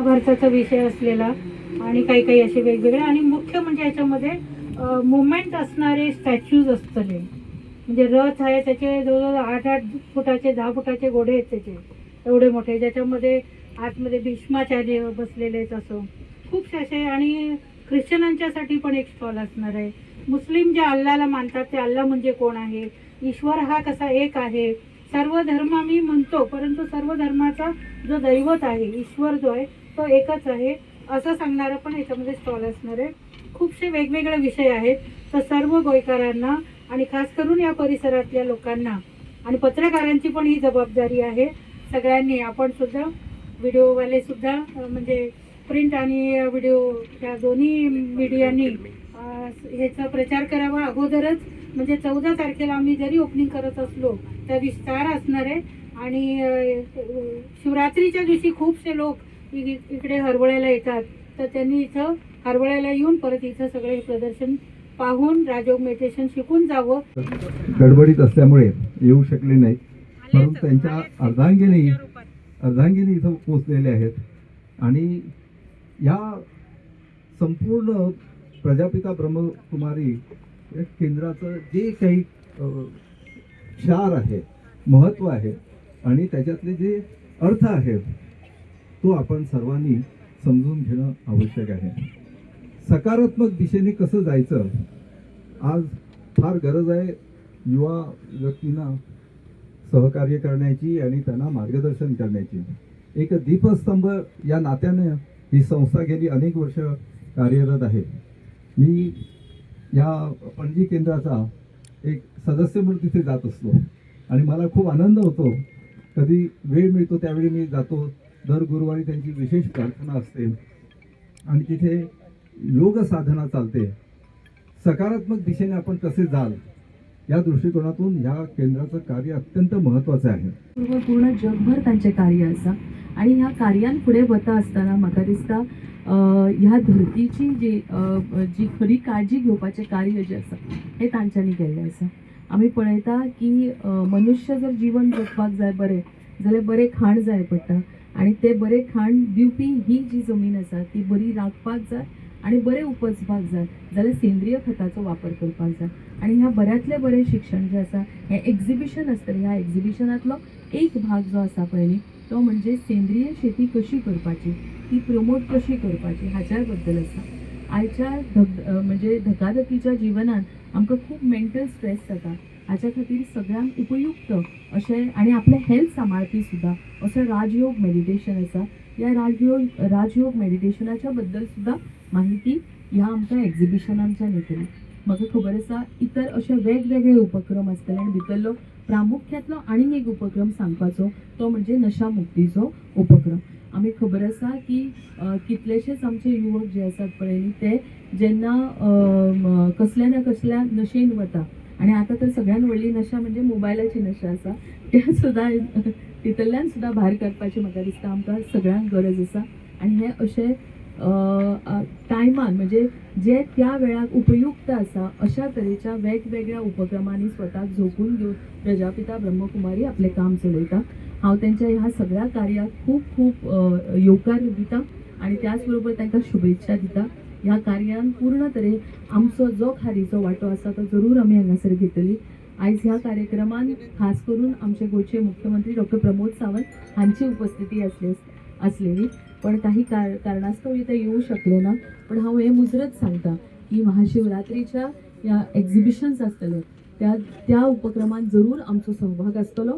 महाभारताचा विषय असलेला आणि काही काही असे वेगवेगळे आणि मुख्य म्हणजे याच्यामध्ये मुवमेंट असणारे स्टॅच्यूज असतले म्हणजे रथ आहे त्याचे जवळजवळ 8-8 फुटाचे 10 फुटाचे घोडे आहेत त्याचे एवढे मोठे ज्याच्यामध्ये आतमध्ये भीष्माचार्य बसलेले आहेत असं खूपसे असे आणि ख्रिश्चनांच्यासाठी पण एक स्टॉल असणार आहे. मुस्लिम जे अल्लाला मानतात ते अल्ला म्हणजे कोण आहे, ईश्वर हा कसा एक आहे, सर्व धर्म मी म्हणतो परंतु सर्व धर्माचा जो दैवत आहे ईश्वर जो आहे तो एकच आहे असं सांगणारं पण याच्यामध्ये स्टॉल असणार आहे. खूपसे वेगवेगळे विषय आहेत तर सर्व गोयकरांना आणि खास करून या परिसरातल्या लोकांना आणि पत्रकारांची पण ही जबाबदारी आहे. सगळ्यांनी आपण सुद्धा व्हिडिओवाले सुद्धा म्हणजे प्रिंट आणि व्हिडिओ या दोन्ही मीडियांनी ह्याचा प्रचार करावा अगोदरच म्हणजे 14 तारखेला आम्ही जरी ओपनिंग करत असलो त्या विस्तार असणार आहे आणि शिवरात्रीच्या दिवशी खूपसे लोक इकडे हरवळ्याला येतात तर त्यांनी इथं हरवळ्याला येऊन परत इथं सगळे प्रदर्शन पाहून राजयोग मेडिटेशन शिकून जावं. गडबडीत असल्यामुळे येऊ शकले नाहीत परंतु त्यांच्या अर्धांगिनी इथं पोहोचलेले आहेत आणि या संपूर्ण प्रजापिता ब्रह्मकुमारी केंद्राचं जे काही क्षार आहे महत्त्व आहे आणि त्याच्यातले जे अर्थ आहेत तो आपण सर्वांनी समजून घेणं आवश्यक आहे. सकारात्मक दिशेने कसं जायचं आज फार गरज आहे. युवा व्यक्तींना सहकार्य करण्याची आणि त्यांना मार्गदर्शन करण्याची एक दीपस्तंभ या नात्याने ही संस्था गेली अनेक वर्ष कार्यरत आहे. मी या पणजी केंद्राचा एक सदस्य म्हणून तिथे जात असतो आणि मला खूप आनंद होतो. कधी वेळ मिळतो त्यावेळी मी जातो. दर गुरुवारी त्यांची विशेष प्रार्थना असते आणि तिथे योग साधना चालते. सकारात्मक दिशेने आपण कसे जाल या दृष्टिकोनातून ह्या केंद्राचं कार्य अत्यंत महत्त्वाचं आहे. पूर्ण जगभर त्यांचे कार्य आसा आणि ह्या कार्यान फुडें वता आसतना म्हाका दिसता ह्या धरतीची जी खरी काळजी घेवपाचें कार्य जें आसा हें तांच्यांनी केल्लें आसा. आमी पळयता की मनुष्य जर जीवन जगपाक जाय बरें जाल्यार बरें खाण जाय पडटा आणि ते बरें खाण दिवपी ही जी जमीन आसा ती बरी राखपाक जाय आणि बरें उपजपाक जाय जाल्यार सेंद्रीय खताचो वापर करपाक जाय. आणि ह्या बऱ्यांतले बरें शिक्षण जें आसा हें एक्झिबिशन आसतलें. ह्या एक्झिबिशनांतलो एक भाग जो आसा पळय न्ही तो म्हणजे सेंद्रीय शेती कशी करपाची ती प्रमोट कशी करपाची हाच्या बद्दल आसा. आयच्या म्हणजे धकाधकीच्या जिवनात आमकां खूब मेंटल स्ट्रेस जाता. हाच्या खातीर सगळ्यांक उपयुक्त अशें आणि आपलें हेल्थ सांबाळपी सुद्दां असो राजयोग मेडिटेशन आसा. या राजयोग मेडिटेशनाच्या बद्दल सुद्दां माहिती ह्या आमकां एक्झिबिशनांच्यान येतली. म्हाका खबर आसा इतर अशे वेगवेगळे उपक्रम आसतले आनी भितरलो प्रामुख्यातलो आनीक एक उपक्रम सांगपाचो तो म्हणजे नशामुक्तीचो उपक्रम. आमी खबर आसा की कितलेशेच आमचे युवक जे आसात पळय न्ही ते जेन्ना कसल्या ना कसल्या नशेन वता आणि आता तर सगळ्यान व्हडली नशा म्हणजे मोबायलाची नशा आसा त्या सुद्दां तितूंतल्यान सुद्दां भायर काडपाची म्हाका दिसता आमकां सगळ्यांक गरज आसा. आणि हे अशे टायमान म्हणजे जे त्या वेळाक उपयुक्त आसा अशा तरेच्या वेगवेगळ्या उपक्रमांनी स्वताक झोकून घेवन प्रजापिता ब्रह्मकुमारी आपलें काम चलयता. हांव त्यांच्या ह्या सगळ्या कार्याक खूब खूब येवकार दिता आणि त्याच बरोबर तांकां शुभेच्छा दिता. ह्या कार्यान पूर्ण तरेन आमचो जो खारीचो वांटो आसा तो जरूर आमी हांगासर घेतली. आयज ह्या कार्यक्रमान खास करून आमचे गोंयचे मुख्यमंत्री डॉक्टर प्रमोद सावंत हांची उपस्थिती आसलेली पण काही कारणास्तव इथे येऊ शकले ना. पण हांव हे मुजरत सांगता की महाशिवरात्रीच्या या एक्झिबिशन्स आसतले त्या उपक्रमात जरूर आमचो सहभाग आसतलो.